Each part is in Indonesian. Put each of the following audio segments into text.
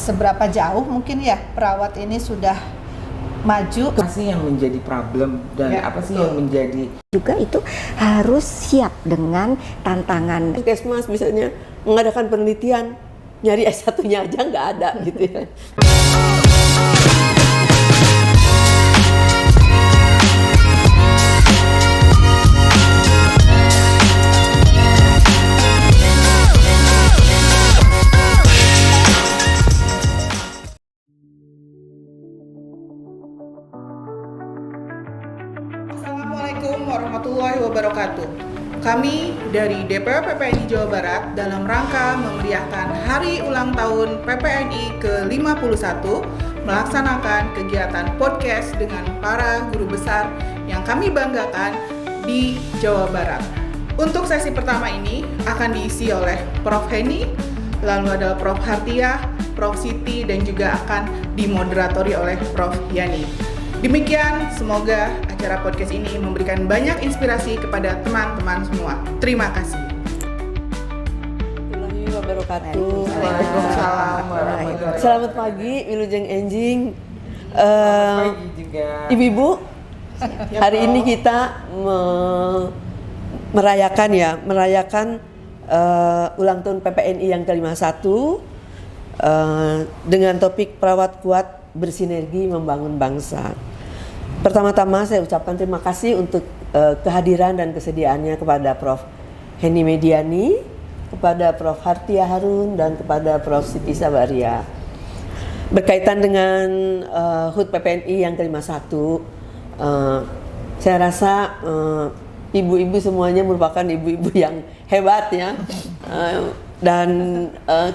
seberapa jauh mungkin ya perawat ini sudah maju. Apa sih yang menjadi problem dan Ya, apa sih betul. yang menjadi Juga itu harus siap dengan tantangan. Puskesmas misalnya mengadakan penelitian, nyari S1-nya aja nggak ada gitu ya. Assalamualaikum warahmatullahi wabarakatuh. Kami dari DPW PPNI Jawa Barat dalam rangka memeriahkan Hari Ulang Tahun PPNI ke-51 melaksanakan kegiatan podcast dengan para guru besar yang kami banggakan di Jawa Barat. Untuk sesi pertama ini akan diisi oleh Prof. Henny, lalu ada Prof. Hartiah, Prof. Siti, dan juga akan dimoderatori oleh Prof. Yani. Demikian, semoga acara podcast ini memberikan banyak inspirasi kepada teman-teman semua. Terima kasih. Warahmatullahi wabarakatuh. Waalaikumsalam warahmatullahi wabarakatuh. Selamat pagi, Wilujeng Enjing. Pagi juga. Ibu-ibu, hari ini kita merayakan ulang tahun PPNI yang ke-51 dengan topik perawat kuat bersinergi membangun bangsa. Pertama-tama saya ucapkan terima kasih untuk kehadiran dan kesediaannya kepada Prof. Henny Mediani, kepada Prof. Hartiah Harun, dan kepada Prof. Siti Sabaria. Berkaitan dengan HUT PPNI yang ke-51, saya rasa ibu-ibu semuanya merupakan ibu-ibu yang hebat ya. Dan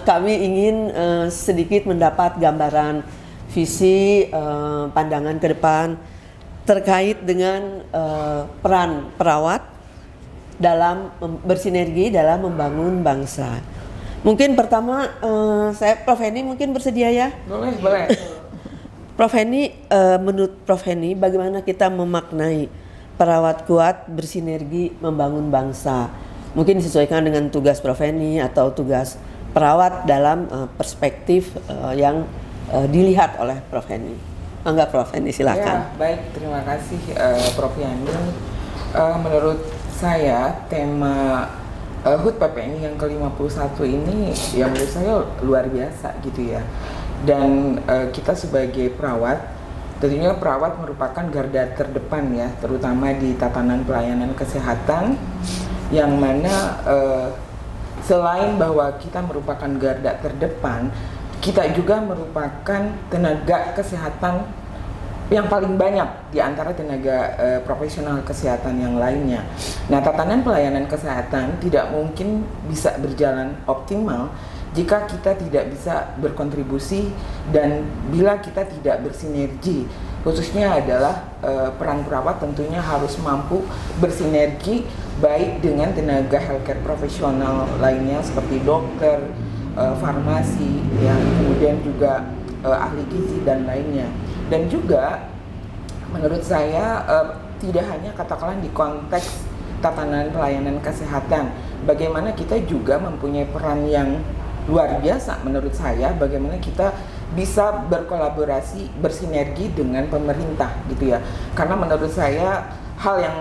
kami ingin sedikit mendapat gambaran visi pandangan ke depan terkait dengan peran perawat dalam bersinergi dalam membangun bangsa. Mungkin pertama saya Prof. Henny mungkin bersedia ya? Boleh. Prof. Henny, menurut Prof. Henny bagaimana kita memaknai perawat kuat bersinergi membangun bangsa? Mungkin disesuaikan dengan tugas Prof. Henny atau tugas perawat dalam perspektif yang dilihat oleh Prof. Henny. Mangga Prof. Henny silakan. Ya, baik, terima kasih Prof. Yani. Menurut saya tema HUT PPNI yang ke-51 ini ya menurut saya luar biasa gitu ya. Dan kita sebagai perawat, tentunya perawat merupakan garda terdepan ya, terutama di tatanan pelayanan kesehatan, yang mana selain bahwa kita merupakan garda terdepan, kita juga merupakan tenaga kesehatan yang paling banyak di antara tenaga profesional kesehatan yang lainnya. Nah, tatanan pelayanan kesehatan tidak mungkin bisa berjalan optimal jika kita tidak bisa berkontribusi dan bila kita tidak bersinergi. Khususnya adalah peran perawat tentunya harus mampu bersinergi baik dengan tenaga healthcare profesional lainnya seperti dokter, farmasi, ya, kemudian juga ahli gizi dan lainnya. Dan juga menurut saya tidak hanya katakanlah di konteks tatanan pelayanan kesehatan, bagaimana kita juga mempunyai peran yang luar biasa menurut saya, bagaimana kita bisa berkolaborasi, bersinergi dengan pemerintah gitu ya. Karena menurut saya hal yang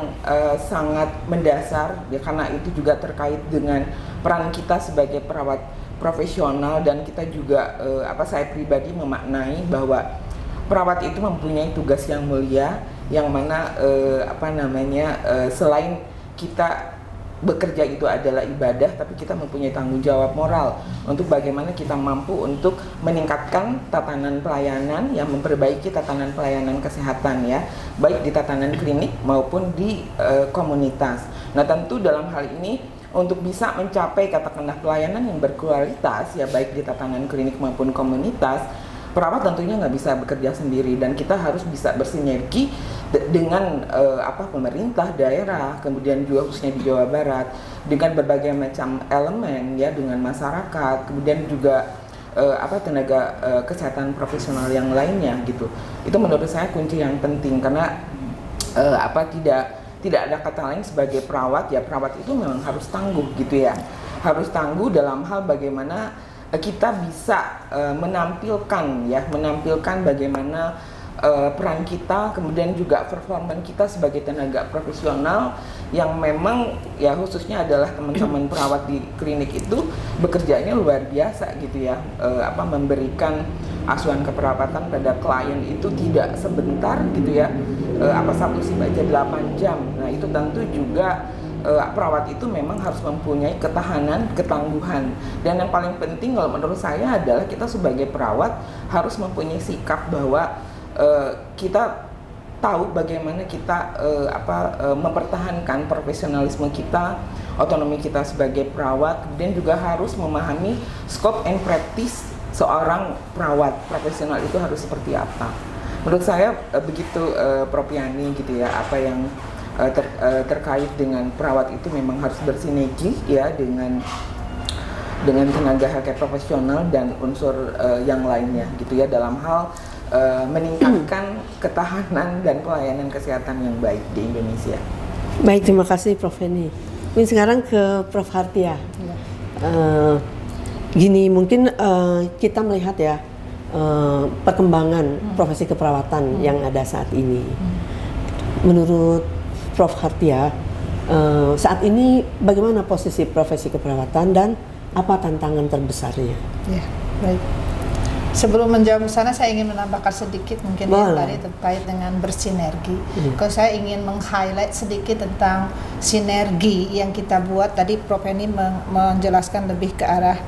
sangat mendasar ya, karena itu juga terkait dengan peran kita sebagai perawat profesional, dan kita juga saya pribadi memaknai bahwa perawat itu mempunyai tugas yang mulia, yang mana selain kita bekerja itu adalah ibadah, tapi kita mempunyai tanggung jawab moral untuk bagaimana kita mampu untuk meningkatkan tatanan pelayanan, yang memperbaiki tatanan pelayanan kesehatan ya, baik di tatanan klinik maupun di komunitas. Nah, tentu dalam hal ini untuk bisa mencapai katakanlah pelayanan yang berkualitas ya, baik di tatanan klinik maupun komunitas, perawat tentunya nggak bisa bekerja sendiri, dan kita harus bisa bersinergi dengan pemerintah daerah, kemudian juga khususnya di Jawa Barat dengan berbagai macam elemen ya, dengan masyarakat, kemudian juga tenaga kesehatan profesional yang lainnya gitu. Itu menurut saya kunci yang penting, karena tidak ada kata lain sebagai perawat ya, perawat itu memang harus tangguh gitu ya, harus tangguh dalam hal bagaimana kita bisa menampilkan bagaimana peran kita, kemudian juga performa kita sebagai tenaga profesional yang memang ya khususnya adalah teman-teman perawat di klinik itu bekerjanya luar biasa gitu ya, memberikan asuhan keperawatan pada klien itu tidak sebentar gitu ya, satu shift aja 8 jam. Nah itu tentu juga perawat itu memang harus mempunyai ketahanan, ketangguhan, dan yang paling penting kalau menurut saya adalah kita sebagai perawat harus mempunyai sikap bahwa kita tahu bagaimana kita mempertahankan profesionalisme kita, otonomi kita sebagai perawat, kemudian juga harus memahami scope and practice seorang perawat profesional itu harus seperti apa. Menurut saya begitu Prof Yani gitu ya, apa yang terkait dengan perawat itu memang harus bersinergi ya dengan tenaga healthcare profesional dan unsur yang lainnya gitu ya, dalam hal meningkatkan ketahanan dan pelayanan kesehatan yang baik di Indonesia. Baik, terima kasih Prof Heni. Mungkin sekarang ke Prof Hartia. Gini, mungkin kita melihat ya perkembangan profesi keperawatan yang ada saat ini. Menurut Prof Hartia, saat ini bagaimana posisi profesi keperawatan dan apa tantangan terbesarnya? Ya, baik. Sebelum menjawab sana, saya ingin menambahkan sedikit mungkin ya, tadi terkait dengan bersinergi. Kalau saya ingin meng-highlight sedikit tentang sinergi yang kita buat, tadi Prof Heni menjelaskan lebih ke arah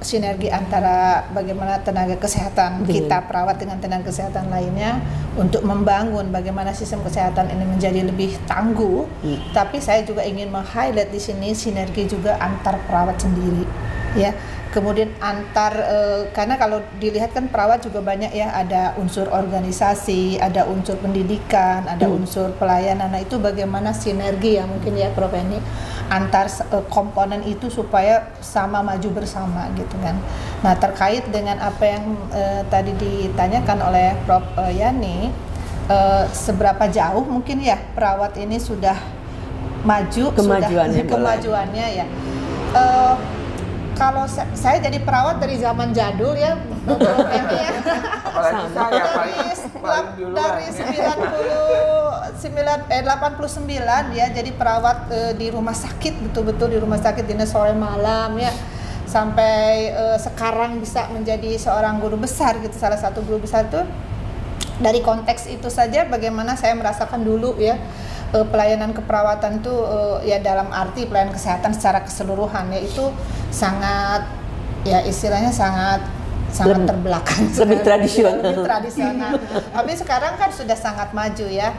sinergi antara bagaimana tenaga kesehatan kita perawat dengan tenaga kesehatan lainnya untuk membangun bagaimana sistem kesehatan ini menjadi lebih tangguh. Tapi saya juga ingin meng-highlight di sini sinergi juga antar perawat sendiri, ya. Kemudian karena kalau dilihat kan perawat juga banyak ya, ada unsur organisasi, ada unsur pendidikan, ada unsur pelayanan. Nah itu bagaimana sinergi ya mungkin ya Prof Heni antar komponen itu supaya sama maju bersama gitu kan. Nah terkait dengan apa yang tadi ditanyakan oleh Prof Yani, seberapa jauh mungkin ya perawat ini sudah maju, kemajuannya ya. Kalau saya jadi perawat dari zaman jadul ya, ini ya. Dari 89 ya, jadi perawat di rumah sakit, betul-betul di rumah sakit dinas sore malam ya, sampai sekarang bisa menjadi seorang guru besar gitu, salah satu guru besar itu. Dari konteks itu saja bagaimana saya merasakan dulu ya, pelayanan keperawatan itu ya dalam arti pelayanan kesehatan secara keseluruhan ya itu sangat ya istilahnya sangat terbelakang, lebih tradisional. Tapi sekarang kan sudah sangat maju ya.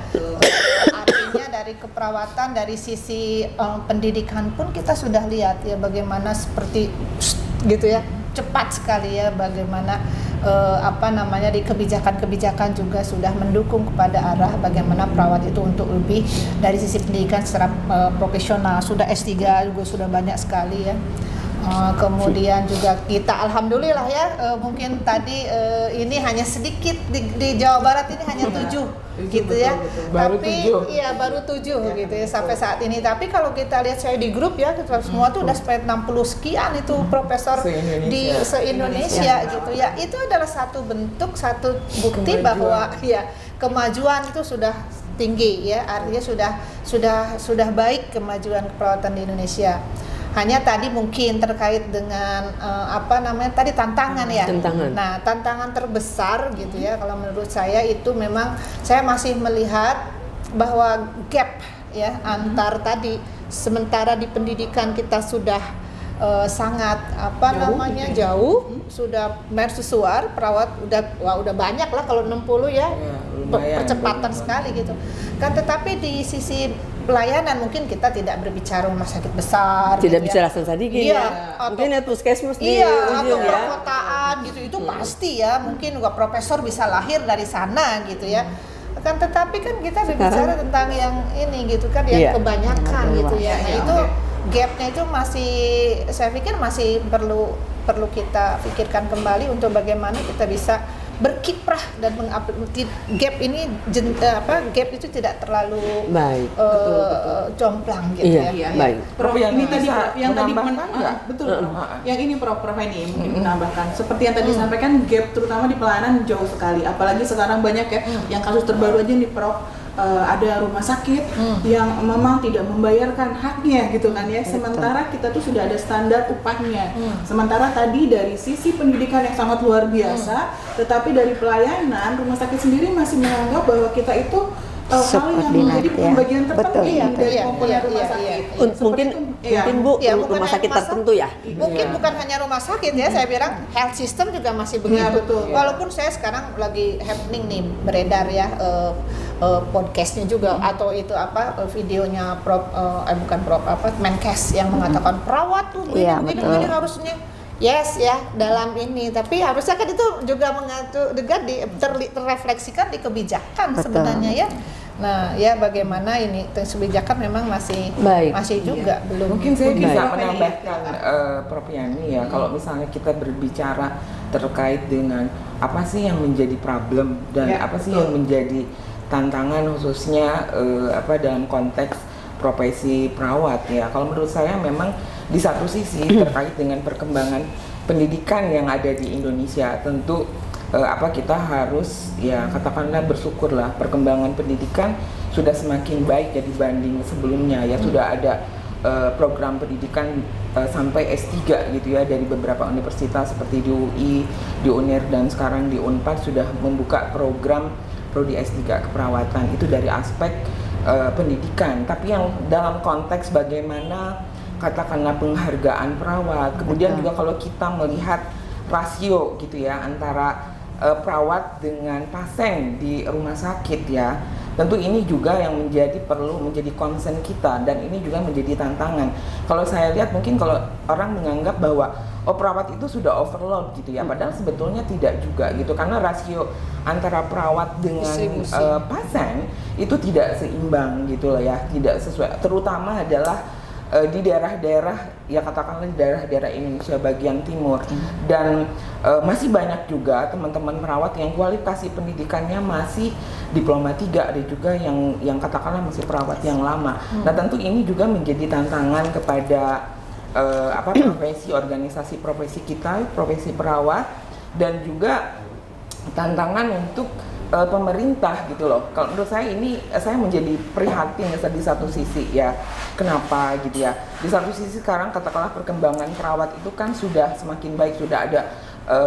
Artinya dari keperawatan, dari sisi pendidikan pun kita sudah lihat ya bagaimana seperti gitu ya, cepat sekali ya bagaimana di kebijakan-kebijakan juga sudah mendukung kepada arah bagaimana perawat itu untuk lebih dari sisi pendidikan secara profesional. Sudah S3 juga sudah banyak sekali ya. Kemudian juga kita alhamdulillah ya, mungkin tadi ini hanya sedikit di Jawa Barat ini hanya 7 gitu ya. Baru 7 gitu ya sampai saat ini. Tapi kalau kita lihat saya di grup ya, semua tuh udah sampai 60 sekian itu profesor di se-Indonesia gitu ya. Itu adalah satu bentuk, satu bukti bahwa ya kemajuan itu sudah tinggi ya. Artinya sudah baik kemajuan keperawatan di Indonesia. Hanya tadi mungkin terkait dengan tadi tantangan ya. Nah, tantangan terbesar gitu ya kalau menurut saya itu memang saya masih melihat bahwa gap ya antar tadi, sementara di pendidikan kita sudah sangat jauh, sudah mercusuar perawat udah banyak lah kalau 60 ya, percepatan sekali gitu kan. Tetapi di sisi pelayanan mungkin kita tidak berbicara rumah sakit besar, tidak gitu bicara sedikit ya, mungkin ya puskesmas di ujung atau perkotaan gitu, itu pasti ya mungkin juga profesor bisa lahir dari sana gitu ya kan. Tetapi kan kita berbicara tentang yang ini gitu kan, yang kebanyakan gitu ya. Nah itu gapnya itu masih, saya pikir masih perlu kita pikirkan kembali untuk bagaimana kita bisa berkiprah dan gap ini gap itu tidak terlalu Baik. jomplang gitu Iya. ya. Baik. Prof, Prof, ini bisa tadi Prof, yang tadi menambahkan nggak? betul. Prof. Yang ini Prof ini mungkin menambahkan. Seperti yang tadi sampaikan, gap terutama di pelayanan jauh sekali. Apalagi sekarang banyak ya yang kasus terbaru aja nih Prof. Ada rumah sakit yang memang tidak membayarkan haknya gitu kan ya, sementara kita tuh sudah ada standar upahnya. Sementara tadi dari sisi pendidikan yang sangat luar biasa, tetapi dari pelayanan rumah sakit sendiri masih menganggap bahwa kita itu hal yang menjadi Subordinat, ya. pembagian terpenting Betul, dari iya, komponen iya, rumah iya, sakit. iya. Seperti Mungkin itu, iya. mungkin Bu, Ya, bukan rumah hanya sakit rumah tertentu ya. Mungkin Iya. bukan hanya rumah sakit ya, saya bilang health system juga masih begitu. Iya, betul. Walaupun saya sekarang lagi happening nih beredar ya podcastnya juga atau itu videonya Menkes yang mengatakan perawat tuh Iya, begini betul. harusnya. Yes ya dalam ini, tapi harusnya kan itu juga terrefleksikan di kebijakan Betul. sebenarnya ya. Nah ya bagaimana ini kebijakan memang masih Baik. juga belum. Mungkin saya bisa Baik. menambahkan Prof Yani ya, kalau misalnya kita berbicara terkait dengan apa sih yang menjadi problem dan Ya, apa sih betul. yang menjadi tantangan khususnya dalam konteks profesi perawat ya. Kalau menurut saya memang di satu sisi terkait dengan perkembangan pendidikan yang ada di Indonesia, tentu kita harus ya katakanlah bersyukurlah perkembangan pendidikan sudah semakin baik ya dibanding sebelumnya ya. Sudah ada program pendidikan sampai S3 gitu ya dari beberapa universitas seperti di UI, di UNER dan sekarang di Unpad sudah membuka program prodi S3 keperawatan. Itu dari aspek pendidikan, tapi yang dalam konteks bagaimana katakanlah penghargaan perawat, kemudian juga kalau kita melihat rasio gitu ya antara perawat dengan pasien di rumah sakit ya, tentu ini juga yang perlu menjadi concern kita dan ini juga menjadi tantangan. Kalau saya lihat mungkin kalau orang menganggap bahwa perawat itu sudah overload gitu ya, padahal sebetulnya tidak juga gitu, karena rasio antara perawat dengan pasien itu tidak seimbang gitu loh ya, tidak sesuai, terutama adalah di daerah-daerah ya katakanlah di daerah-daerah Indonesia bagian timur dan masih banyak juga teman-teman perawat yang kualifikasi pendidikannya masih diploma 3, ada juga yang katakanlah masih perawat yang lama. Nah tentu ini juga menjadi tantangan kepada profesi organisasi profesi kita, profesi perawat, dan juga tantangan untuk pemerintah gitu loh. Kalau menurut saya ini saya menjadi prihatin di satu sisi ya. Kenapa gitu ya? Di satu sisi sekarang katakanlah perkembangan perawat itu kan sudah semakin baik, sudah ada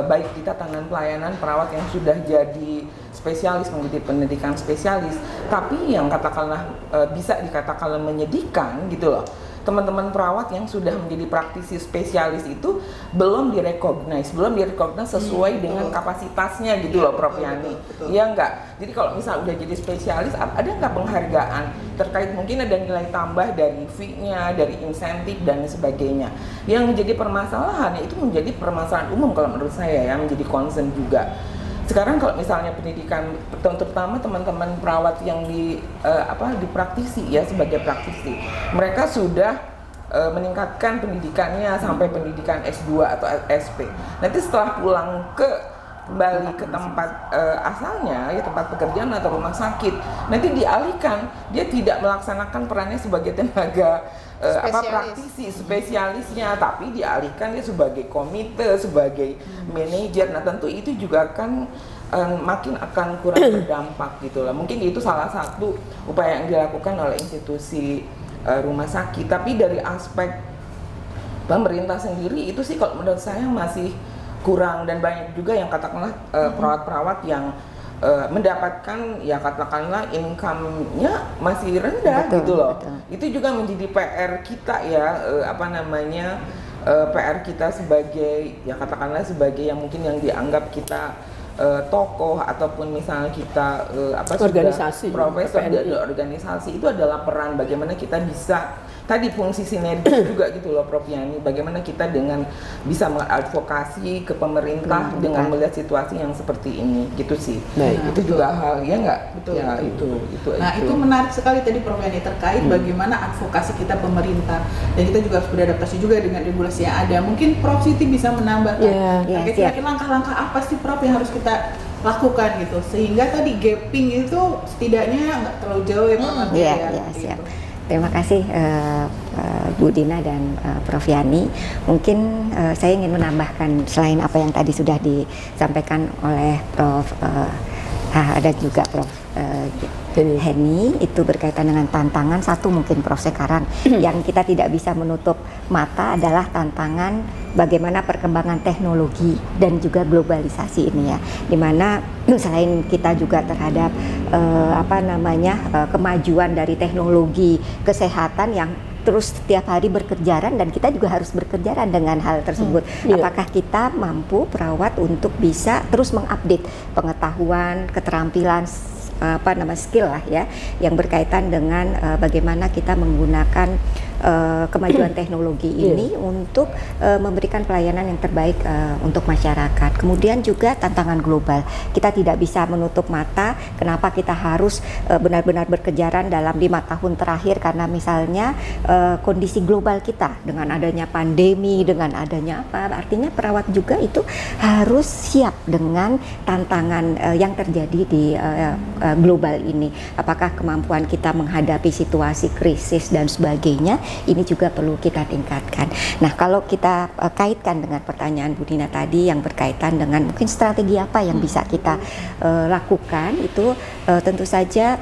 baik di tatanan pelayanan perawat yang sudah jadi spesialis, mengikuti pendidikan spesialis, tapi yang katakanlah bisa dikatakan menyedihkan gitu loh. Teman-teman perawat yang sudah menjadi praktisi spesialis itu belum direkognize sesuai dengan kapasitasnya gitu loh Prof Yani. Iya enggak? Jadi kalau misal udah jadi spesialis, ada nggak penghargaan terkait mungkin ada nilai tambah dari fee-nya, dari insentif dan sebagainya. Yang menjadi permasalahan itu menjadi permasalahan umum kalau menurut saya ya, menjadi concern juga. Sekarang kalau misalnya pendidikan, terutama teman-teman perawat yang di praktisi ya, sebagai praktisi, mereka sudah meningkatkan pendidikannya sampai pendidikan S2 atau SP. Nanti setelah pulang kembali ke tempat asalnya ya, tempat pekerjaan atau rumah sakit, nanti dialihkan, dia tidak melaksanakan perannya sebagai tenaga praktisi spesialisnya, tapi dialihkan dia sebagai komite, sebagai manajer. Nah tentu itu juga akan makin akan kurang berdampak gitu lah. Mungkin itu salah satu upaya yang dilakukan oleh institusi rumah sakit. Tapi dari aspek pemerintah sendiri itu sih kalau menurut saya masih kurang, dan banyak juga yang katakanlah perawat-perawat yang mendapatkan ya katakanlah income-nya masih rendah. Betul, gitu loh. betul. Itu juga menjadi PR kita ya, PR kita sebagai ya katakanlah sebagai yang mungkin yang dianggap kita tokoh ataupun misalnya kita organisasi, profesor PPNI. dari organisasi, itu adalah peran bagaimana kita bisa tadi fungsi sinergi juga gitu loh Prof Yani, bagaimana kita dengan bisa mengadvokasi ke pemerintah dengan melihat situasi yang seperti ini gitu sih. Baik. Itu juga hal ya enggak? Betul, Ya betul. itu. Itu menarik sekali tadi Prof Yani terkait bagaimana advokasi kita pemerintah, dan kita juga harus beradaptasi juga dengan regulasi yang ada. Mungkin Prof Siti bisa menambahkan Iya, terkait siap. langkah-langkah apa sih Prof yang harus kita lakukan gitu, sehingga tadi gapping itu setidaknya nggak terlalu jauh ya Pak Mardia Iya, ya, iya, gitu. siap. Terima kasih Bu Dina dan Prof Yani. Mungkin saya ingin menambahkan selain apa yang tadi sudah disampaikan oleh Prof dan juga Prof Henny, itu berkaitan dengan tantangan. Satu mungkin Prof sekarang yang kita tidak bisa menutup mata adalah tantangan bagaimana perkembangan teknologi dan juga globalisasi ini ya, dimana selain kita juga terhadap kemajuan dari teknologi kesehatan yang terus setiap hari berkejaran, dan kita juga harus berkejaran dengan hal tersebut. Apakah kita mampu perawat untuk bisa terus mengupdate pengetahuan, keterampilan, skill lah ya, yang berkaitan dengan bagaimana kita menggunakan kemajuan teknologi ini untuk memberikan pelayanan yang terbaik untuk masyarakat. Kemudian juga tantangan global. Kita tidak bisa menutup mata kenapa kita harus benar-benar berkejaran dalam 5 tahun terakhir, karena misalnya kondisi global kita dengan adanya pandemi, dengan adanya artinya perawat juga itu harus siap dengan tantangan yang terjadi di global ini. Apakah kemampuan kita menghadapi situasi krisis dan sebagainya, ini juga perlu kita tingkatkan. Nah, kalau kita kaitkan dengan pertanyaan Bu Dina tadi yang berkaitan dengan mungkin strategi apa yang bisa kita lakukan, itu tentu saja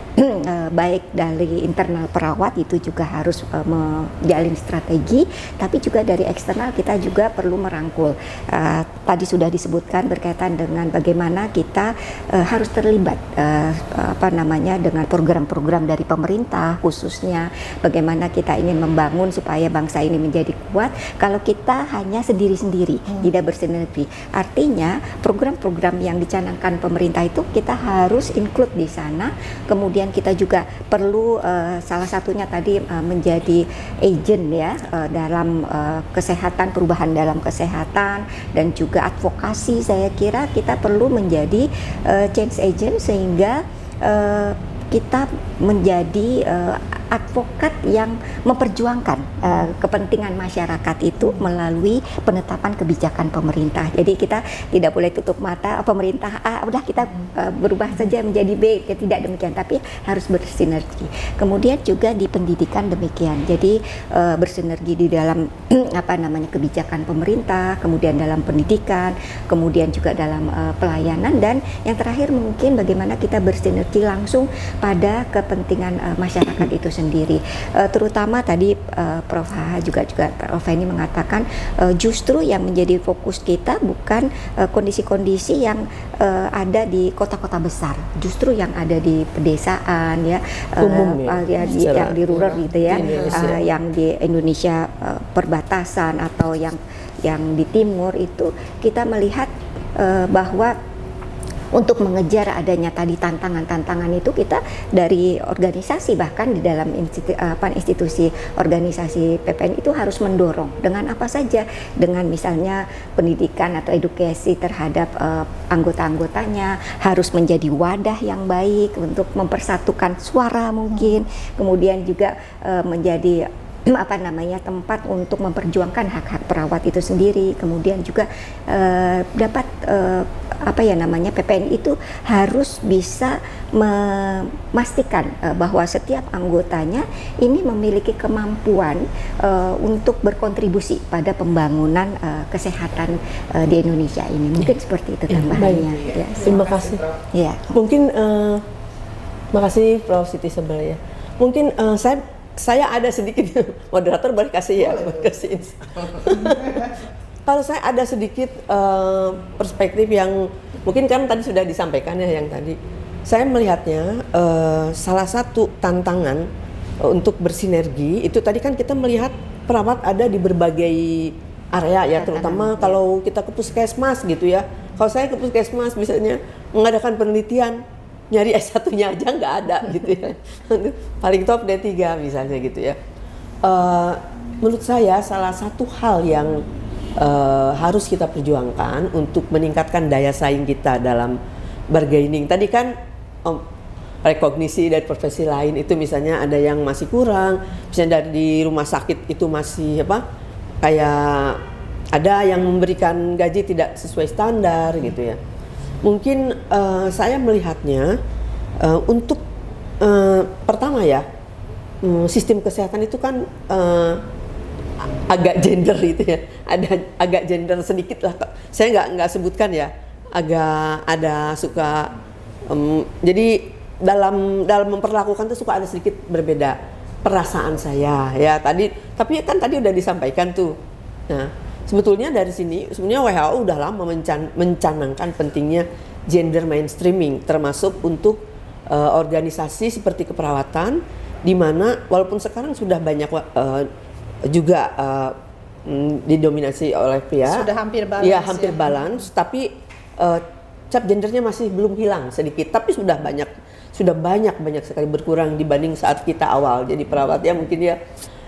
baik dari internal perawat itu juga harus menjalin strategi, tapi juga dari eksternal kita juga perlu merangkul. Tadi sudah disebutkan berkaitan dengan bagaimana kita harus terlibat dengan program-program dari pemerintah, khususnya bagaimana kita ingin membangun supaya bangsa ini menjadi kuat. Kalau kita hanya sendiri-sendiri, tidak bersinergi, artinya program-program yang dicanangkan pemerintah itu kita harus include di sana. Kemudian kita juga perlu salah satunya tadi menjadi agent ya dalam kesehatan, perubahan dalam kesehatan, dan juga advokasi. Saya kira kita perlu menjadi change agent sehingga kita menjadi advokat yang memperjuangkan kepentingan masyarakat itu melalui penetapan kebijakan pemerintah. Jadi kita tidak boleh tutup mata pemerintah udah kita berubah saja menjadi B, tidak demikian, tapi harus bersinergi. Kemudian juga di pendidikan demikian. Jadi bersinergi di dalam kebijakan pemerintah, kemudian dalam pendidikan, kemudian juga dalam pelayanan, dan yang terakhir mungkin bagaimana kita bersinergi langsung pada kepentingan masyarakat itu sendiri. Terutama tadi Prof H juga Prof ini mengatakan justru yang menjadi fokus kita bukan kondisi-kondisi yang ada di kota-kota besar, justru yang ada di pedesaan ya, yang di rural gitu ya, yang di Indonesia perbatasan atau yang di timur itu kita melihat bahwa untuk mengejar adanya tadi tantangan-tantangan itu kita dari organisasi, bahkan di dalam institusi organisasi PPN itu harus mendorong dengan apa saja, dengan misalnya pendidikan atau edukasi terhadap anggota-anggotanya, harus menjadi wadah yang baik untuk mempersatukan suara mungkin, kemudian juga menjadi tempat untuk memperjuangkan hak-hak perawat itu sendiri. Kemudian juga dapat PPN itu harus bisa memastikan bahwa setiap anggotanya ini memiliki kemampuan untuk berkontribusi pada pembangunan kesehatan di Indonesia ini. Mungkin seperti itu tambahannya. Ya, terima kasih. Ya. Mungkin makasih Prof Siti Sebel ya. Mungkin saya ada sedikit, moderator boleh kasih ya, boleh kasih. Kalau saya ada sedikit perspektif yang mungkin kan tadi sudah disampaikan ya, yang tadi saya melihatnya salah satu tantangan untuk bersinergi itu tadi kan kita melihat perawat ada di berbagai area ya, terutama kalau kita ke puskesmas gitu ya. Kalau saya ke puskesmas misalnya mengadakan penelitian, nyari S1-nya aja nggak ada gitu ya. Paling top D3 misalnya gitu ya. Menurut saya salah satu hal yang harus kita perjuangkan untuk meningkatkan daya saing kita dalam bargaining. Tadi kan rekognisi dari profesi lain itu misalnya ada yang masih kurang, misalnya dari rumah sakit itu masih kayak ada yang memberikan gaji tidak sesuai standar gitu ya. Mungkin saya melihatnya untuk pertama ya, sistem kesehatan itu kan agak gender itu ya, agak gender sedikit lah. Saya nggak sebutkan ya, agak ada suka jadi dalam memperlakukan itu suka ada sedikit berbeda perasaan saya ya tadi, tapi kan tadi udah disampaikan tuh. Nah, sebetulnya dari sini sebenarnya WHO udah lama mencanangkan pentingnya gender mainstreaming, termasuk untuk organisasi seperti keperawatan, di mana walaupun sekarang sudah banyak juga didominasi oleh pria, Sudah hampir balance. Ya, hampir balance, tapi cap gendernya masih belum hilang sedikit, tapi sudah banyak sekali berkurang dibanding saat kita awal jadi perawat ya mungkin ya.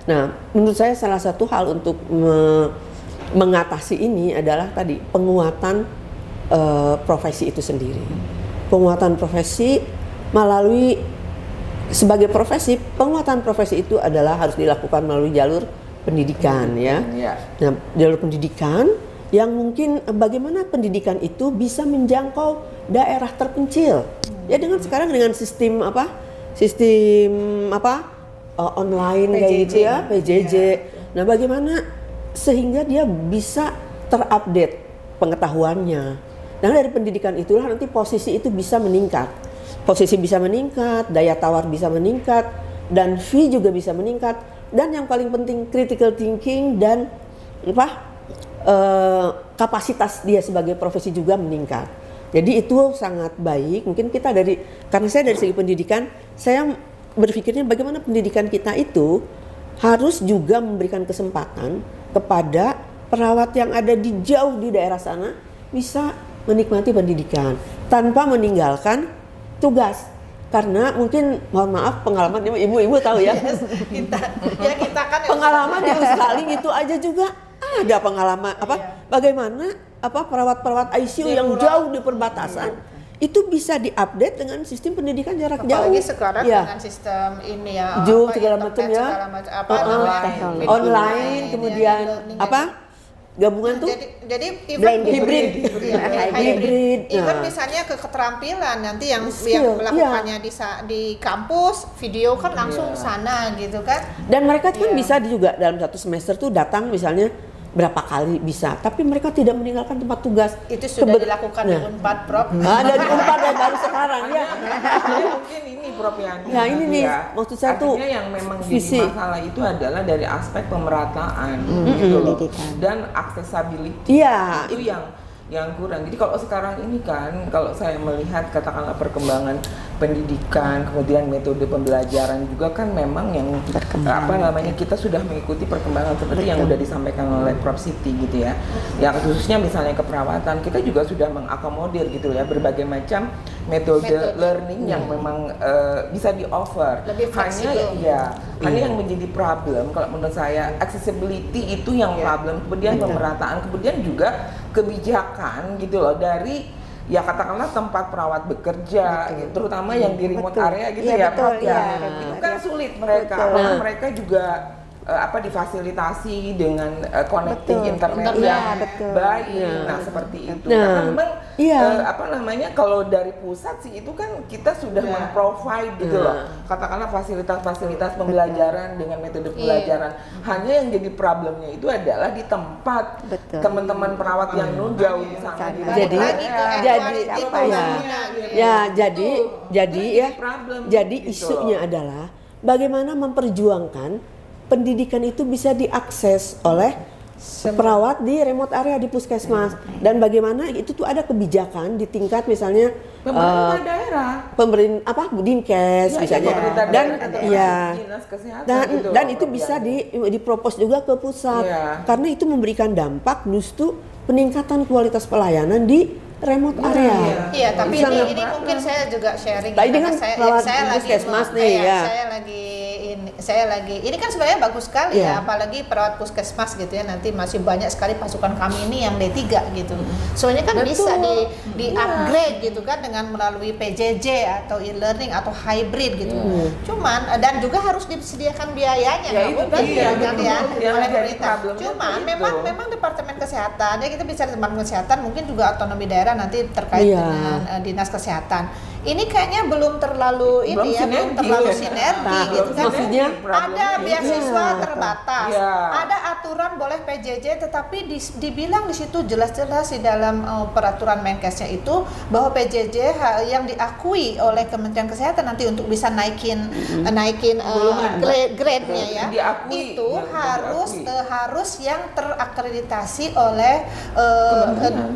Nah, menurut saya salah satu hal untuk mengatasi ini adalah tadi penguatan profesi itu sendiri. Penguatan profesi melalui sebagai profesi, penguatan profesi itu adalah harus dilakukan melalui jalur pendidikan ya. Nah, jalur pendidikan yang mungkin bagaimana pendidikan itu bisa menjangkau daerah terpencil. Ya dengan sekarang dengan sistem online kayak gitu ya, PJJ. Nah, bagaimana sehingga dia bisa terupdate pengetahuannya. Nah, dari pendidikan itulah nanti posisi itu bisa meningkat. Posisi bisa meningkat, daya tawar bisa meningkat, dan fee juga bisa meningkat. Dan yang paling penting critical thinking dan kapasitas dia sebagai profesi juga meningkat. Jadi itu sangat baik. Mungkin kita karena saya dari segi pendidikan, saya berpikirnya bagaimana pendidikan kita itu harus juga memberikan kesempatan kepada perawat yang ada jauh di daerah sana bisa menikmati pendidikan tanpa meninggalkan tugas. Karena mungkin mohon maaf pengalaman ibu-ibu tahu ya. kita kan pengalaman di Australia itu aja juga ada pengalaman bagaimana perawat-perawat ICU yang jauh di perbatasan itu bisa diupdate dengan sistem pendidikan jarak jauh. Apalagi sekarang dengan sistem ini ya, Zoom segala macam ya, online, kemudian gabungan tuh jadi hybrid. Even misalnya keterampilan nanti yang melakukannya di kampus video kan langsung sana gitu kan. Dan mereka kan bisa juga dalam satu semester tuh datang misalnya berapa kali bisa, tapi mereka tidak meninggalkan tempat tugas. Itu sudah dilakukan di Unpad, Prof. Ada di Unpad dan baru sekarang ya. Mungkin ini Prof Yani. Nah ini nih maksud saya tuh yang memang jadi masalah itu adalah dari aspek pemerataan gitu loh. Dan accessibility itu yang kurang. Jadi kalau sekarang ini kan, kalau saya melihat katakanlah perkembangan pendidikan, kemudian metode pembelajaran juga kan memang yang kita sudah mengikuti perkembangan seperti yang sudah disampaikan oleh Prof Siti gitu ya. Yang khususnya misalnya keperawatan, kita juga sudah mengakomodir gitu ya berbagai macam metode learning yang memang bisa di-offer. Hanya yang menjadi problem kalau menurut saya accessibility itu yang problem, kemudian pemerataan, kemudian juga kebijakan gitu loh dari ya katakanlah tempat perawat bekerja, terutama yang di remote area gitu itu kan sulit mereka, karena mereka juga difasilitasi dengan connecting internet yang baik, nah seperti itu. Karena memang kalau dari pusat sih itu kan kita sudah memprovide gitu loh, katakanlah fasilitas-fasilitas pembelajaran dengan metode pembelajaran. Hanya yang jadi problemnya itu adalah di tempat teman-teman perawat yang jauh di sana. Jadi isunya adalah bagaimana memperjuangkan pendidikan itu bisa diakses oleh perawat di remote area di puskesmas, dan bagaimana itu tuh ada kebijakan di tingkat misalnya pemerintah daerah, Dinkes misalnya, dan itu bisa dipropos juga ke pusat, karena itu memberikan dampak justru peningkatan kualitas pelayanan di remote area. Iya, tapi ini mungkin saya juga sharing. Tadi dengan saya lagi saya lagi, ini kan sebenarnya bagus sekali Iya. ya, apalagi perawat puskesmas gitu ya, nanti masih banyak sekali pasukan kami ini yang D3 gitu. Soalnya kan Betul. bisa di upgrade gitu kan dengan melalui PJJ atau e-learning atau hybrid gitu. Cuman dan juga harus disediakan biayanya, Ya, nggak itu mungkin tadi kan yang ya yang oleh jadi pemerintah. problemnya Cuman tuh memang itu. memang Departemen Kesehatan ya, kita bicara Departemen Kesehatan, mungkin juga otonomi daerah nanti terkait Iya. dengan dinas kesehatan. Ini kayaknya belum terlalu Belum ini ya, belum sinergi. terlalu sinergi Nah, gitu kan. maksudnya Ada beasiswa Iya. terbatas, Iya. ada aturan boleh PJJ, tetapi dibilang di situ jelas-jelas di dalam peraturan Menkesnya itu bahwa PJJ yang diakui oleh Kementerian Kesehatan nanti untuk bisa naikin grade-nya ya, Diakui, itu yang harus diakui. harus yang terakreditasi oleh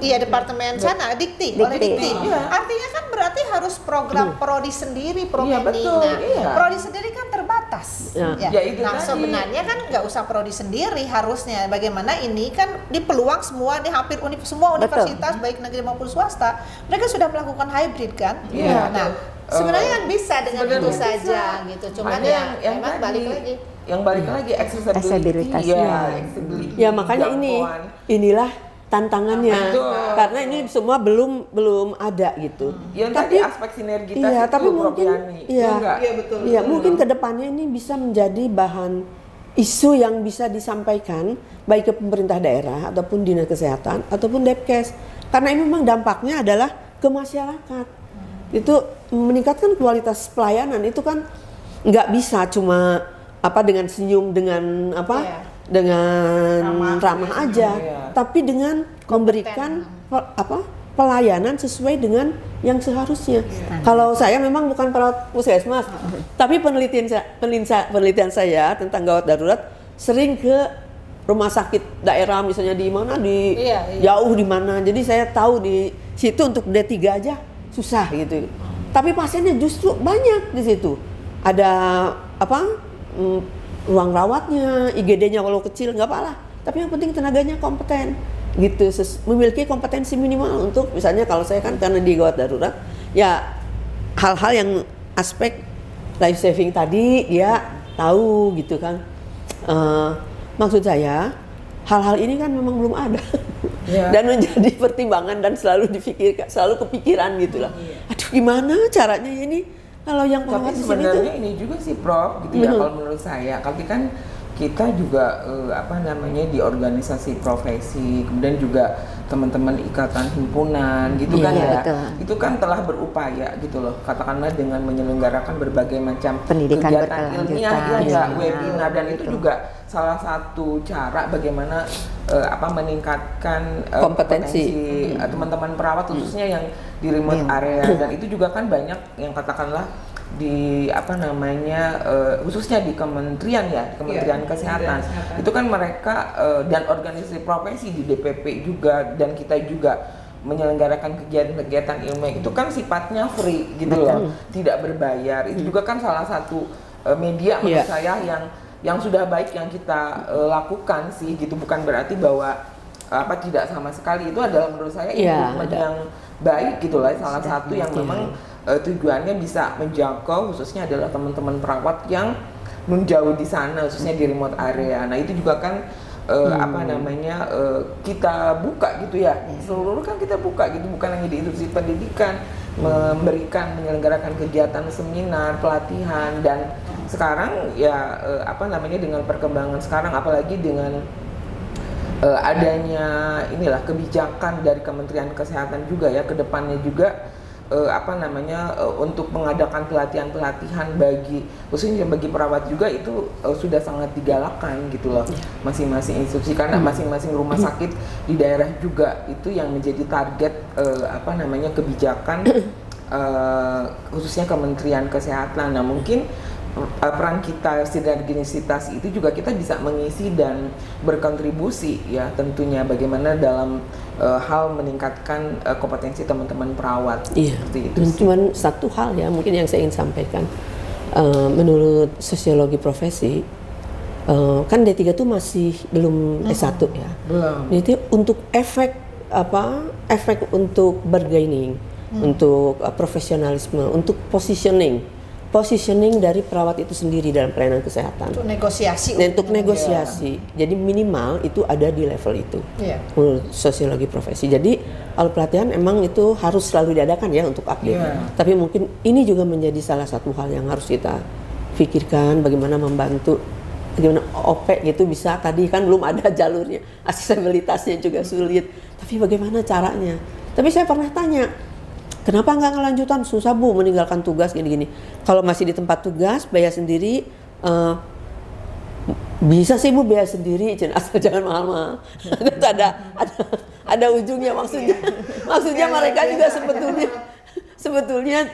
Departemen sana, Dikti, oleh Dikti. Dikti. Iya. Artinya kan berarti harus program prodi sendiri, Iya, Prokendi. betul, Nah, iya. prodi sendiri kan terbatas. Ya. Ya, itu Nah, tadi. sebenarnya kan nggak usah prodi sendiri harusnya. Bagaimana ini kan di peluang semua, di hampir semua universitas baik negeri maupun swasta, mereka sudah melakukan hybrid kan. Iya. Nah, sebenarnya kan bisa dengan itu sebenarnya saja gitu. Cuman Hanya ya memang tadi, balik lagi. yang balik lagi accessibility, Accessibilitas, ya, ya. accessibility, Ya makanya jangkauan. inilah tantangannya. Betul. Karena ini semua belum ada gitu. Yang tadi aspek sinergitas Iya, itu, tapi Prof. mungkin Yani. iya, enggak? Iya, betul. iya mungkin kedepannya ini bisa menjadi bahan isu yang bisa disampaikan baik ke pemerintah daerah ataupun dinas kesehatan ataupun Depkes, karena ini memang dampaknya adalah ke masyarakat. Itu meningkatkan kualitas pelayanan itu kan nggak bisa cuma dengan senyum, dengan Iya. dengan ramah aja, Iya. tapi dengan memberikan pelayanan sesuai dengan yang seharusnya. Kalau saya memang bukan perawat puskesmas, tapi penelitian saya tentang gawat darurat sering ke rumah sakit daerah, misalnya di mana jauh di mana. Jadi saya tahu di situ untuk D3 aja susah gitu. Tapi pasiennya justru banyak di situ. Ada ruang rawatnya, IGD-nya kalau kecil nggak apa-apa. Tapi yang penting tenaganya kompeten. Gitu, memiliki kompetensi minimal untuk misalnya kalau saya kan karena di gawat darurat ya hal-hal yang aspek life saving tadi dia tahu gitu kan. Maksud saya hal-hal ini kan memang belum ada Ya. dan menjadi pertimbangan dan selalu kepikiran gitulah. Aduh gimana caranya ini kalau yang Tapi perawat di sini tuh sebenarnya ini juga sih Prof, gitu ya kalau menurut saya. Kalau kan kita juga di organisasi profesi, kemudian juga teman-teman ikatan himpunan gitu kan Iya, ya. betul. Itu kan telah berupaya gitu loh. Katakanlah dengan menyelenggarakan berbagai macam Pendidikan kegiatan berkelanjutan. ilmiah, Iya, webinar, dan itu betul. juga salah satu cara bagaimana meningkatkan Kompetensi. teman-teman perawat khususnya yang di remote Iya. area, dan itu juga kan banyak yang katakanlah di khususnya di Kementerian Kementerian Kesehatan. Kesehatan. Itu kan mereka dan organisasi profesi di DPP juga, dan kita juga menyelenggarakan kegiatan-kegiatan ilmiah itu kan sifatnya free gitu loh, tidak berbayar. Itu juga kan salah satu media menurut saya yang sudah baik yang kita lakukan sih gitu, bukan berarti bahwa tidak sama sekali. Itu adalah menurut saya improvement yang baik gitu lah, salah satu yang memang tujuannya bisa menjangkau khususnya adalah teman-teman perawat yang menjauh di sana, khususnya di remote area. Nah itu juga kan kita buka gitu ya, seluruh kan kita buka gitu, bukan hanya di institusi pendidikan, menyelenggarakan kegiatan seminar, pelatihan, dan sekarang ya dengan perkembangan sekarang, apalagi dengan adanya kebijakan dari Kementerian Kesehatan juga ya, kedepannya juga untuk mengadakan pelatihan-pelatihan khususnya bagi perawat juga itu sudah sangat digalakkan gitu loh, masing-masing institusi, karena masing-masing rumah sakit di daerah juga itu yang menjadi target kebijakan khususnya Kementerian Kesehatan. Nah mungkin peran kita sinergisitas itu juga kita bisa mengisi dan berkontribusi ya tentunya bagaimana dalam hal meningkatkan kompetensi teman-teman perawat. Iya. Seperti itu Dan sih. cuman satu hal ya mungkin yang saya ingin sampaikan, menurut sosiologi profesi kan D3 itu masih belum S1 ya. Belum. Jadi untuk efek untuk bargaining, untuk profesionalisme, untuk positioning positioning dari perawat itu sendiri dalam pelayanan kesehatan. Untuk negosiasi. Untuk negosiasi. Jadi minimal itu ada di level itu. Iya. Menurut sosiologi profesi. Jadi kalau pelatihan emang itu harus selalu diadakan ya untuk update. Iya. Tapi mungkin ini juga menjadi salah satu hal yang harus kita pikirkan, bagaimana membantu, bagaimana OP gitu bisa, tadi kan belum ada jalurnya, aksesibilitasnya juga sulit. Tapi bagaimana caranya? Tapi saya pernah tanya, kenapa nggak ngelanjutan? Susah Bu meninggalkan tugas gini-gini. Kalau masih di tempat tugas, bayar sendiri, bisa sih Bu bayar sendiri, asal jangan mahal-mahal. ada ujungnya maksudnya. Maksudnya mereka juga sebetulnya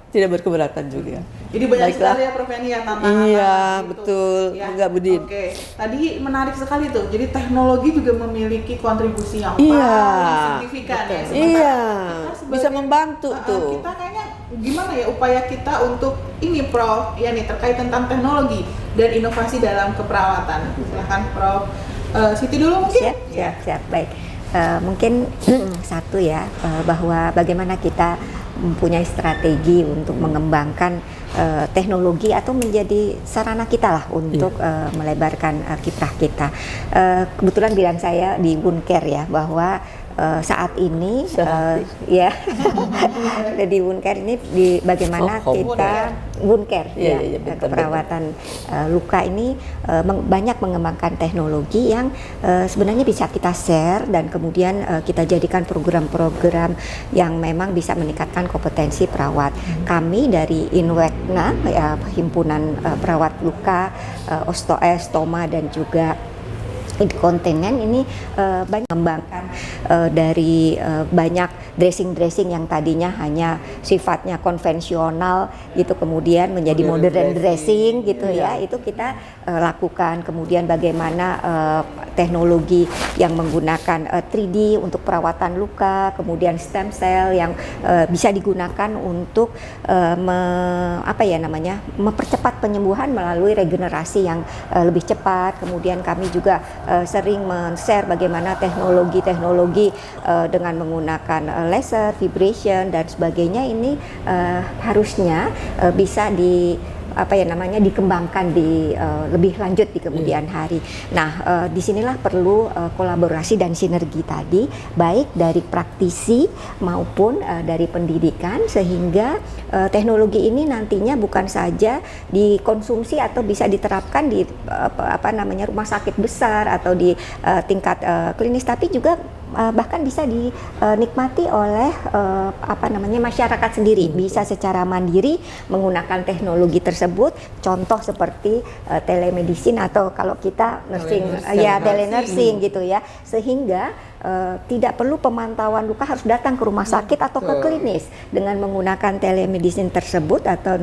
tidak berkeberatan juga. Jadi banyak Baiklah. sekali ya Prof Yani ya tantangan. Iya, gitu. betul. Enggak, Budin. Oke, tadi menarik sekali tuh. Jadi teknologi juga memiliki kontribusi yang Iya. paling signifikan ya. Sementara Iya, kita sebagai- bisa membantu tuh. Kita kayaknya gimana ya upaya kita untuk ini Prof, ya nih terkait tentang teknologi dan inovasi dalam keperawatan. Silahkan Prof. Siti dulu mungkin. Siap. Baik. Mungkin satu ya, bahwa bagaimana kita mempunyai strategi untuk mengembangkan teknologi atau menjadi sarana kita lah untuk melebarkan kiprah kita. Kebetulan bilang saya di Woundcare ya, bahwa saat ini ya di Woundcare ini bagaimana kita Woundcare Iya, keperawatan luka ini banyak mengembangkan teknologi yang sebenarnya bisa kita share dan kemudian kita jadikan program-program yang memang bisa meningkatkan kompetensi perawat. Kami dari Inwekna ya, Himpunan Perawat Luka, Stoma dan juga inkontinен ini banyak mengembangkan dari banyak dressing yang tadinya hanya sifatnya konvensional gitu, kemudian menjadi modern dressing gitu ya, itu kita lakukan. Kemudian bagaimana teknologi yang menggunakan 3D untuk perawatan luka, kemudian stem cell yang bisa digunakan untuk mempercepat penyembuhan melalui regenerasi yang lebih cepat. Kemudian kami juga sering men-share bagaimana teknologi dengan menggunakan laser, vibration dan sebagainya ini harusnya bisa dikembangkan lebih lanjut di kemudian hari. Nah, disinilah perlu kolaborasi dan sinergi tadi, baik dari praktisi maupun dari pendidikan, sehingga teknologi ini nantinya bukan saja dikonsumsi atau bisa diterapkan di rumah sakit besar atau di tingkat klinis, tapi juga bahkan bisa dinikmati oleh masyarakat sendiri, bisa secara mandiri menggunakan teknologi tersebut. Contoh seperti telemedicine atau kalau kita telenursing gitu ya, sehingga tidak perlu pemantauan luka harus datang ke rumah sakit atau ke klinis. Dengan menggunakan telemedicine tersebut atau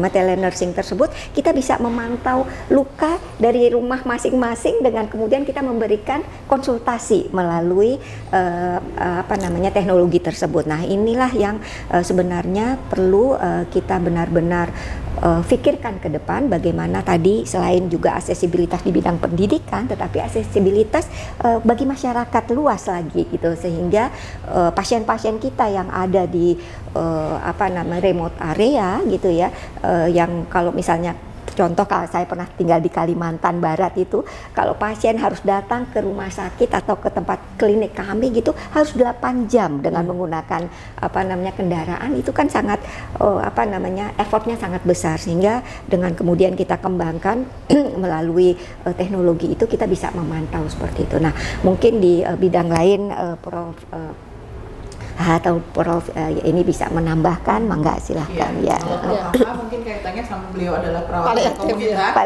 telenursing tersebut, kita bisa memantau luka dari rumah masing-masing dengan kemudian kita memberikan konsultasi melalui teknologi tersebut. Nah, inilah yang sebenarnya perlu kita benar-benar pikirkan ke depan, bagaimana tadi selain juga aksesibilitas di bidang pendidikan, tetapi aksesibilitas bagi masyarakat luas lagi gitu, sehingga pasien-pasien kita yang ada di remote area gitu ya, yang kalau misalnya contoh, kalau saya pernah tinggal di Kalimantan Barat itu, kalau pasien harus datang ke rumah sakit atau ke tempat klinik kami gitu harus 8 jam dengan menggunakan kendaraan, itu kan sangat effortnya sangat besar, sehingga dengan kemudian kita kembangkan melalui teknologi itu kita bisa memantau seperti itu. Nah, mungkin di bidang lain Prof atau Prof ini bisa menambahkan, mangga silahkan ya. Mungkin kaitannya sama beliau adalah perawat Paliatif komunitas.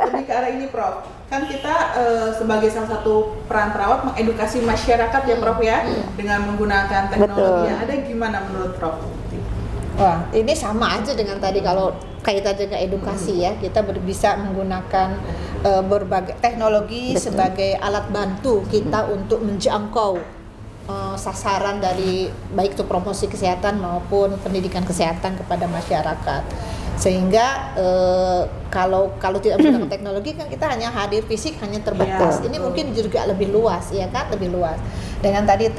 Lebih ke arah ini Prof. Kan kita sebagai salah satu peran perawat mengedukasi masyarakat ya Prof ya, dengan menggunakan teknologi yang ada. Gimana menurut Prof? Wah, ini sama aja dengan tadi kalau kaitan dengan edukasi ya, kita bisa menggunakan berbagai teknologi sebagai alat bantu kita untuk menjangkau sasaran dari baik itu promosi kesehatan maupun pendidikan kesehatan kepada masyarakat. Sehingga kalau tidak menggunakan teknologi kan kita hanya hadir fisik hanya terbatas. Ini mungkin juga lebih luas ya kan, lebih luas. Dengan tadi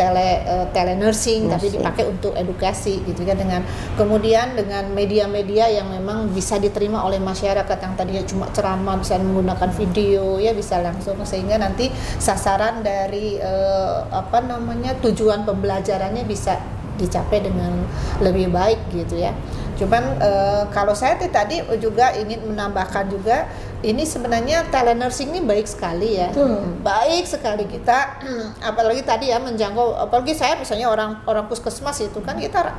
telenursing tapi dipakai untuk edukasi gitu kan, dengan kemudian dengan media-media yang memang bisa diterima oleh masyarakat yang tadinya cuma ceramah bisa menggunakan video ya, bisa langsung, sehingga nanti sasaran dari tujuan pembelajarannya bisa dicapai dengan lebih baik gitu ya. Cuman kalau saya tadi juga ingin menambahkan juga, ini sebenarnya telenursing ini baik sekali ya, baik sekali kita, apalagi tadi ya menjangkau, apalagi saya misalnya orang puskesmas itu kan kita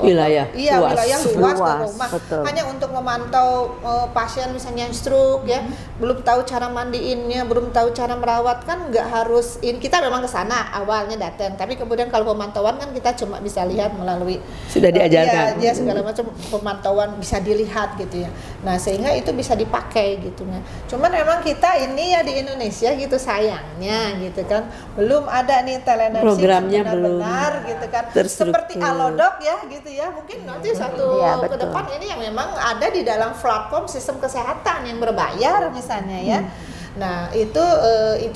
wilayah luas ke rumah, betul. hanya untuk memantau pasien misalnya yang stroke ya, belum tahu cara mandiinnya, belum tahu cara merawat, kan nggak harus ini, kita memang ke sana awalnya datang, tapi kemudian kalau pemantauan kan kita cuma bisa lihat melalui Sudah diajarkan. ya segala macam pemantauan bisa dilihat gitu ya. Nah, sehingga itu bisa dipakai gitu ya. Cuman memang kita ini ya di Indonesia gitu sayangnya gitu kan, belum ada nih telenursing programnya yang benar-benar gitu kan. Seperti Alodok ya gitu ya. Mungkin nanti satu ke depan ini yang memang ada di dalam platform sistem kesehatan yang berbayar misalnya ya. Nah, itu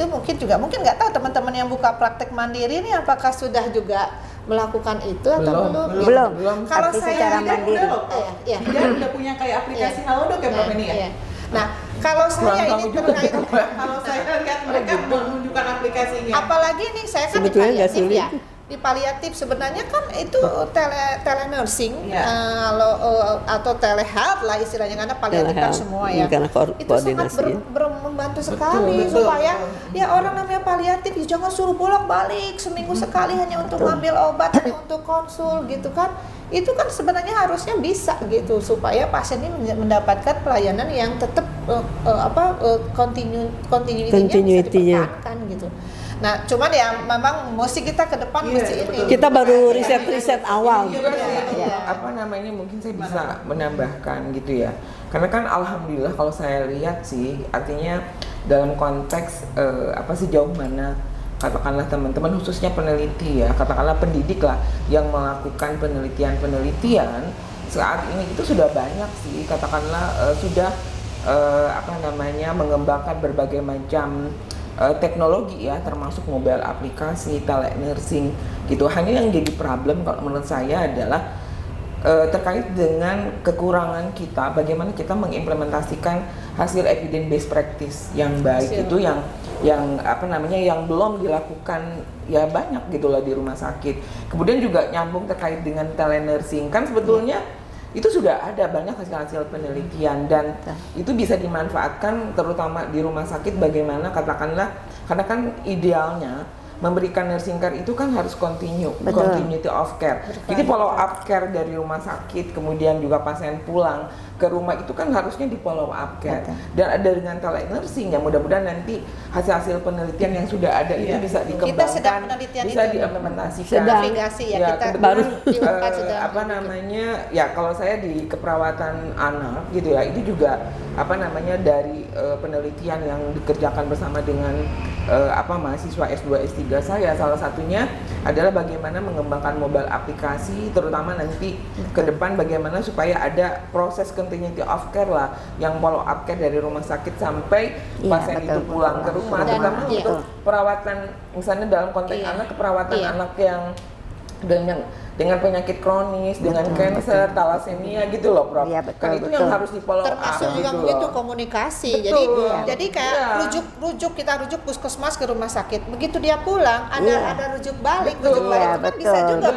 mungkin nggak tahu teman-teman yang buka praktek mandiri ini apakah sudah juga melakukan itu atau belum. Kalau Tapi saya secara lihat mandiri. udah loh, dia udah punya kayak aplikasi Halodoc ya Prof ini ya. Iya. Nah, kalau saya Kurang ini tahu juga. terkait Kalau saya lihat mereka menunjukkan aplikasinya. apalagi nih saya kan di Sebetulnya nggak paliatif sulit. ya. Di paliatif sebenarnya kan itu telenursing Ya. atau telehealth lah istilahnya, karena paliatif kan Telehealth. semua ya. Karena Itu sangat koordinasi. membantu sekali supaya ya orang namanya paliatif ya jangan suruh bolak-balik seminggu sekali hanya untuk ngambil obat, hanya untuk konsul gitu kan. Itu kan sebenarnya harusnya bisa gitu supaya pasien ini mendapatkan pelayanan yang tetap continuity-nya bisa dipertahankan gitu. Nah, cuman ya memang mesti kita ke depan mesti ini. Kita baru riset awal. Mungkin saya bisa menambahkan gitu ya. Karena kan alhamdulillah kalau saya lihat sih, artinya dalam konteks sejauh mana katakanlah teman-teman khususnya peneliti ya, katakanlah pendidik lah yang melakukan penelitian saat ini itu sudah banyak sih, katakanlah sudah mengembangkan berbagai macam teknologi ya, termasuk mobile aplikasi, telenursing gitu. Hanya yang jadi problem kalau menurut saya adalah terkait dengan kekurangan kita, bagaimana kita mengimplementasikan hasil evidence based practice yang baik itu yang belum dilakukan ya banyak gitu lah di rumah sakit. Kemudian juga nyambung terkait dengan telenursing, kan sebetulnya itu sudah ada banyak hasil-hasil penelitian dan itu bisa dimanfaatkan terutama di rumah sakit. Bagaimana katakanlah, karena kan idealnya memberikan nursing care itu kan harus continuity of care. Jadi follow up care dari rumah sakit, kemudian juga pasien pulang ke rumah itu kan harusnya di follow up care. Dan ada dengan telenursing ya, mudah-mudahan nanti hasil-hasil penelitian yang sudah ada itu bisa dikembangkan, kita sedang penelitian bisa itu diimplementasikan. navigasi ya, kita baru sedang ya kalau saya di keperawatan anak gitu ya, itu juga dari penelitian yang dikerjakan bersama dengan mahasiswa S2 S3 saya, salah satunya adalah bagaimana mengembangkan mobile aplikasi, terutama nanti ke depan bagaimana supaya ada proses continuity of care lah, yang follow up care dari rumah sakit sampai pasien itu pulang ke rumah, terutama untuk perawatan misalnya dalam konteks anak, keperawatan anak yang dengan penyakit kronis, dengan kanker, talasemia gitu loh, Prof. Kan itu yang harus di-follow up. Termasuk juga gitu begitu loh. komunikasi. Betul. Jadi kayak kita rujuk puskesmas ke rumah sakit. Begitu dia pulang, ada rujuk balik. Rujuk balik itu kan bisa juga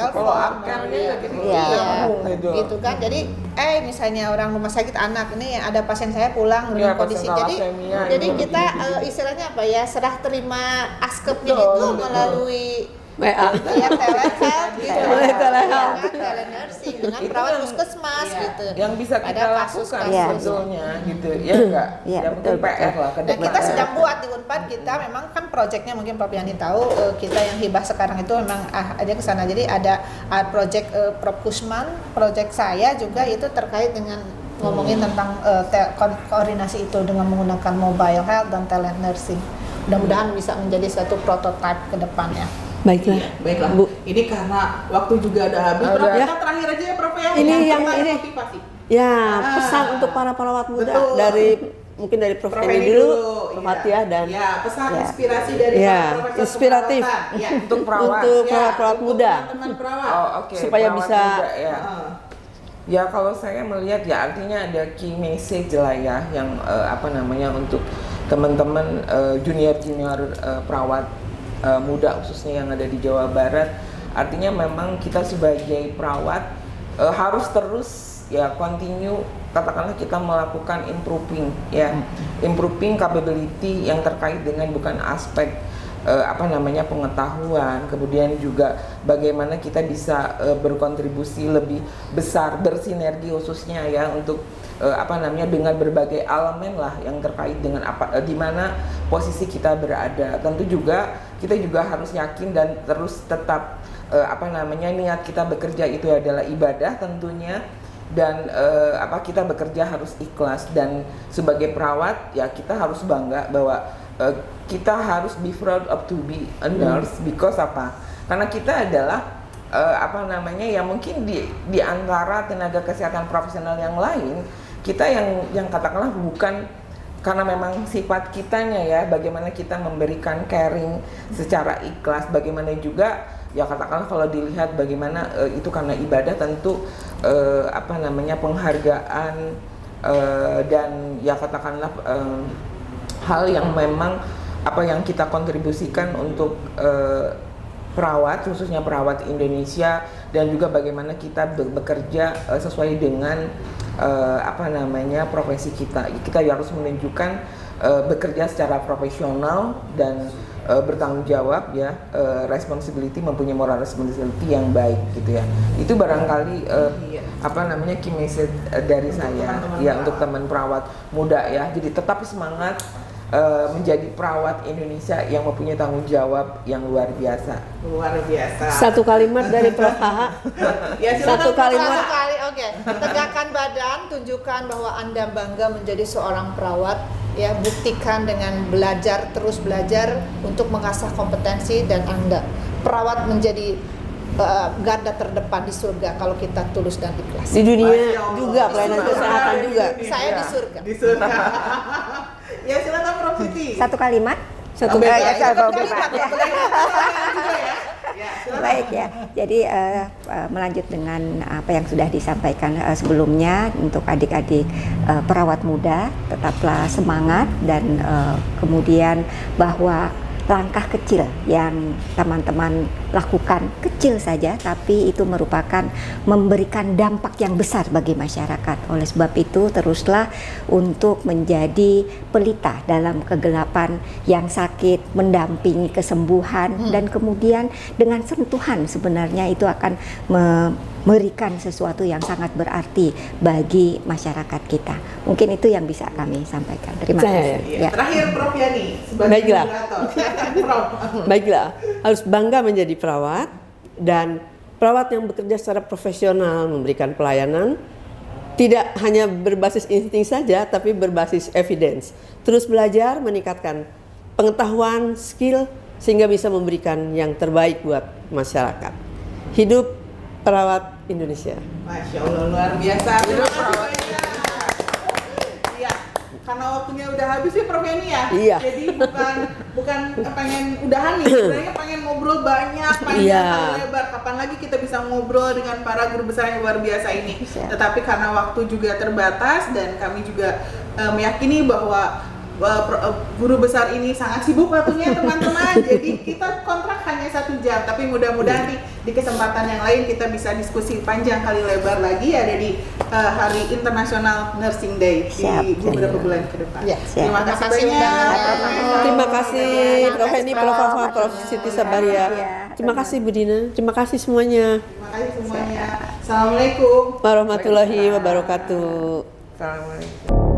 Follow up care-nya gitu. Gitu kan. Jadi misalnya orang rumah sakit anak ini ada pasien saya pulang dengan kondisi. Jadi kita istilahnya serah terima askepnya itu melalui telehealth gitu, telenursing dengan perawat puskesmas gitu. Yang bisa kita lakukan sebetulnya gitu, ya enggak? Iya, mungkin PR lah ke Nah, depan. kita sedang buat di Unpad, kita memang kan proyeknya mungkin Prof Yani tahu, kita yang hibah sekarang itu memang aja ke sana. Jadi ada proyek Prof Kusman, proyek saya juga itu terkait dengan ngomongin tentang koordinasi itu dengan menggunakan mobile health dan telenursing. Mudah-mudahan bisa menjadi satu prototipe ke depannya. Baiklah. Baiklah, Bu. ini karena waktu juga udah habis. Prof, kita terakhir aja ya Prof ya. Ini yang tentang ini. motivasi. Ya, pesan untuk para perawat muda Betul. dari mungkin dari Prof. Prof. Eni Eni dulu, dulu, Prof. iya. Atia dan Ya, pesan Ya. inspirasi dari Ya, para profesor inspiratif. keperawatan. Ya. Untuk perawat. Untuk Ya, perawat-perawat untuk muda. teman-teman perawat. Oh, oke. Supaya Perawat bisa- muda, ya. Heeh. Ya kalau saya melihat ya artinya ada key message lah ya yang apa namanya untuk teman-teman junior perawat muda khususnya yang ada di Jawa Barat. Artinya memang kita sebagai perawat harus terus ya continue, katakanlah kita melakukan improving capability yang terkait dengan bukan aspek apa namanya pengetahuan, kemudian juga bagaimana kita bisa berkontribusi lebih besar, bersinergi khususnya ya untuk apa namanya dengan berbagai elemen lah yang terkait dengan apa di mana posisi kita berada. Tentu juga kita juga harus yakin dan terus tetap apa namanya niat kita bekerja itu adalah ibadah tentunya, dan apa kita bekerja harus ikhlas, dan sebagai perawat ya kita harus bangga bahwa kita harus be proud of to be a nurse because apa? Karena kita adalah apa namanya ya mungkin di antara tenaga kesehatan profesional yang lain kita yang katakanlah bukan karena memang sifat kitanya ya bagaimana kita memberikan caring secara ikhlas, bagaimana juga ya katakanlah kalau dilihat bagaimana itu karena ibadah tentu apa namanya penghargaan dan ya katakanlah hal yang memang apa yang kita kontribusikan untuk perawat khususnya perawat Indonesia, dan juga bagaimana kita bekerja sesuai dengan apa namanya profesi kita. Kita harus menunjukkan bekerja secara profesional dan bertanggung jawab ya, responsibility, mempunyai moral responsibility yang baik gitu ya. Itu barangkali apa namanya key message dari Untuk saya teman-teman ya perawat. untuk teman perawat muda ya. Jadi tetap semangat menjadi perawat Indonesia yang mempunyai tanggung jawab yang luar biasa. Luar biasa. satu kalimat dari Prof. Haha. Ya, silakan, Satu Prof. kalimat. Satu kali, oke. Tegakkan badan, tunjukkan bahwa Anda bangga menjadi seorang perawat. Ya, buktikan dengan belajar, terus belajar untuk mengasah kompetensi, dan Anda perawat menjadi garda terdepan di surga kalau kita tulus dan ikhlas. Di dunia Masya Allah. juga pelayanan kesehatan juga. Saya di surga. Di surga. Ya, silakan Prof. Siti. Satu kalimat. Satu Ambil kalimat. ya, satu satu kalimat. kalimat. Satu kalimat juga ya. Ya, silakan. Baik ya, jadi melanjut dengan apa yang sudah disampaikan sebelumnya untuk adik-adik perawat muda, tetaplah semangat dan kemudian bahwa langkah kecil yang teman-teman lakukan kecil saja, tapi itu merupakan memberikan dampak yang besar bagi masyarakat. Oleh sebab itu teruslah untuk menjadi pelita dalam kegelapan yang sakit, mendampingi kesembuhan, dan kemudian dengan sentuhan sebenarnya itu akan memberikan sesuatu yang sangat berarti bagi masyarakat kita. Mungkin itu yang bisa kami sampaikan. Terima Saya, kasih. Iya. Ya. Terakhir Prof. Yani sebagai Baiklah. moderator. Silakan Prof. Baiklah, harus bangga menjadi perawat, dan perawat yang bekerja secara profesional memberikan pelayanan tidak hanya berbasis insting saja, tapi berbasis evidence. Terus belajar, meningkatkan pengetahuan, skill, sehingga bisa memberikan yang terbaik buat masyarakat. Hidup perawat Indonesia. Masya Allah, luar biasa. Terima kasih banyak. Iya, karena waktunya udah habis ya Prof. Yani ya. Iya. Jadi bukan pengen udahan nih, sebenarnya pengen ngobrol banyak, panjang Iya. kali lebar. Kapan lagi kita bisa ngobrol dengan para guru besar yang luar biasa ini. Bisa. Tetapi karena waktu juga terbatas dan kami juga meyakini bahwa guru besar ini sangat sibuk waktunya teman-teman. Jadi kita kontrak hanya 1 jam, tapi mudah-mudahan di kesempatan yang lain kita bisa diskusi panjang kali lebar lagi ada di Hari Internasional Nursing Day Siap. di beberapa bulan ke depan. Ya, Terima siap. kasih Terima kasih banyak. undangannya. Terima kasih Prof. Eni, Prof. Hafa, Prof. Siti Sabaria. Iya. Terima kasih Bu Dina. Terima kasih semuanya. Terima kasih semuanya. Assalamualaikum. Warahmatullahi wabarakatuh. Assalamualaikum.